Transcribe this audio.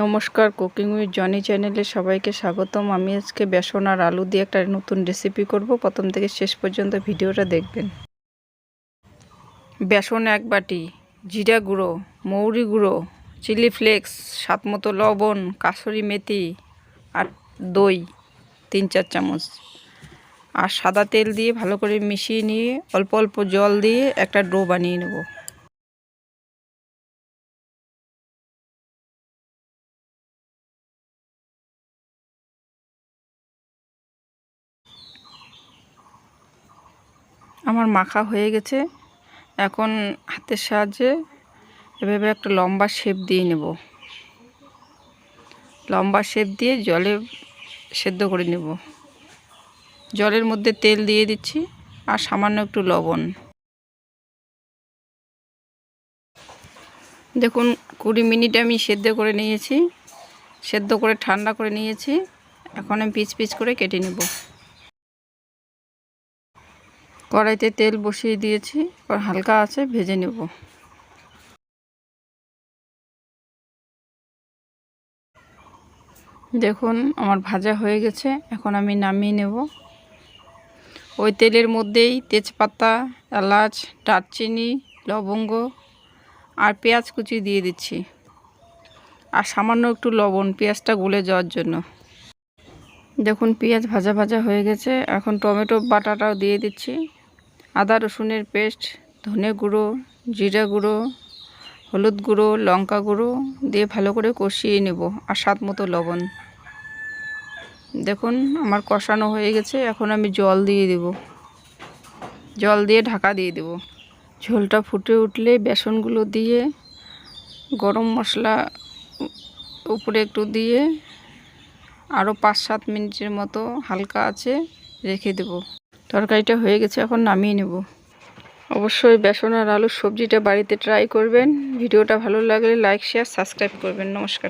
নমস্কার, cooking with Johnny চ্যানেলে সবাইকে স্বাগতম। আমি আজকে বেসন আর আলু দিয়ে একটা নতুন রেসিপি করব। প্রথম থেকে শেষ পর্যন্ত ভিডিওটা দেখবেন। বেসন 1 বাটি, জিরা গুঁড়ো, মৌরি গুঁড়ো, চিলি ফ্লেক্স, স্বাদ মতো লবণ, কাসুরি মেথি আর দই 3-4 চামচ আর সাদা তেল দিয়ে ভালো করে মিশিয়ে নিয়ে অল্প অল্প জল দিয়ে একটা ডো বানিয়ে নেব। আমার মাখা হয়ে গেছে। এখন হাতের সাহায্যে এভাবে একটা লম্বা শেপ দিয়ে নেব। লম্বা শেপ দিয়ে জলে সেদ্ধ করে নেব। জলের মধ্যে তেল দিয়ে দিচ্ছি আর সামান্য একটু লবণ। দেখুন 20 মিনিট আমি সেদ্ধ করে নিয়েছি। সেদ্ধ করে ঠান্ডা করে নিয়েছি। এখন আমি পিস পিস করে কেটে নেব। কড়াইতে তেল বসিয়ে দিয়েছি, হালকা আছে ভেজে নেব। দেখুন আমার ভাজা হয়ে গেছে। এখন আমি নামিয়ে নেব। ওই তেলের মধ্যেই তেজপাতা, এলাচ, দারচিনি, লবঙ্গ আর পেঁয়াজ কুচি দিয়ে দিচ্ছি আর সামান্য একটু লবণ, পেঁয়াজটা গলে যাওয়ার জন্য। দেখুন পেঁয়াজ ভাজা ভাজা হয়ে গেছে। এখন টমেটো বাটাটাও দিয়ে দিচ্ছি, আদা রসুনের পেস্ট, ধনে গুঁড়ো, জিরা গুঁড়ো, হলুদ গুঁড়ো, লঙ্কা গুঁড়ো দিয়ে ভালো করে কষিয়ে নেব আর স্বাদ মতো লবণ। দেখুন আমার কষানো হয়ে গেছে। এখন আমি জল দিয়ে দেব। জল দিয়ে ঢাকা দিয়ে দেব। ঝোলটা ফুটে উঠলে বেসনগুলো দিয়ে গরম মশলা উপরে একটু দিয়ে আরও 5-7 মিনিটের মতো হালকা আছে রেখে দেব। তরকারিটা হয়ে গেছে, এখন নামিয়ে নেব। অবশ্যই বেসন আর আলুর সবজিটা বাড়িতে ট্রাই করবেন। ভিডিওটা ভালো লাগলে লাইক, শেয়ার, সাবস্ক্রাইব করবেন। নমস্কার।